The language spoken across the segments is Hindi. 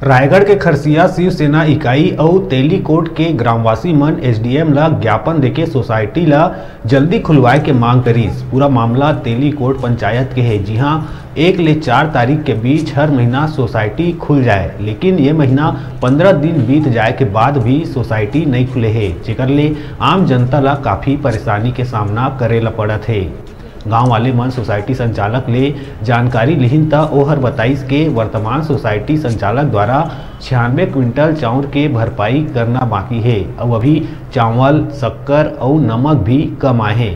रायगढ़ के खरसिया शिवसेना इकाई और तेलीकोट के ग्रामवासी मन एसडीएम ला ज्ञापन देके सोसाइटी ला जल्दी खुलवाए के मांग करीस। पूरा मामला तेलीकोट पंचायत के है, जी हां 1 ले 4 तारीख के बीच हर महीना सोसाइटी खुल जाए, लेकिन ये महीना 15 दिन बीत जाए के बाद भी सोसाइटी नहीं खुले है, जेकर ले आम जनता ला काफ़ी परेशानी के सामना करे ला पड़त है। गांव वाले मन सोसाइटी संचालक ले जानकारी लिहिन त ओहर बताइस के वर्तमान सोसाइटी संचालक द्वारा 96 क्विंटल चाउर के भरपाई करना बाकी है और अभी चावल, शक्कर और नमक भी कम आए हैं।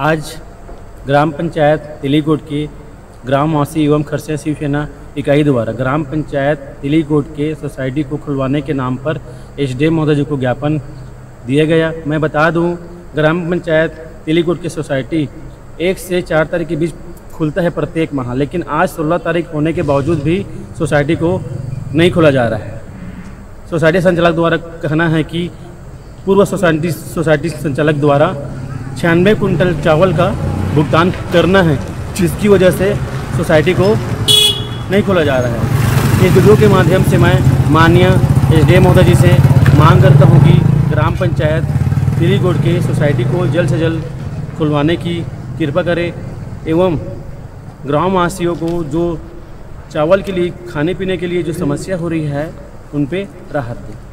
आज ग्राम पंचायत तेलीकोट के ग्रामवासी एवं खरसिया शिवसेना इकाई द्वारा ग्राम पंचायत तेलीकोट के सोसाइटी को खुलवाने के नाम पर एसडीएम महोदय जी को ज्ञापन दिया गया। मैं बता दूं, ग्राम पंचायत तेलीकोट की सोसाइटी 1 से 4 तारीख के बीच खुलता है प्रत्येक माह, लेकिन आज 16 तारीख होने के बावजूद भी सोसाइटी को नहीं खोला जा रहा है। सोसाइटी संचालक द्वारा कहना है कि पूर्व सोसाइटी संचालक द्वारा 96 कुंटल चावल का भुगतान करना है, जिसकी वजह से सोसाइटी को नहीं खोला जा रहा है। इस वीडियो के माध्यम से मैं माननीय एसडीएम महोदय जी से मांग करता हूं कि ग्राम पंचायत तेलीकोट के सोसाइटी को जल्द से जल्द खुलवाने की कृपा करें एवं ग्रामवासियों को जो चावल के लिए, खाने पीने के लिए जो समस्या हो रही है, उन पे राहत दें।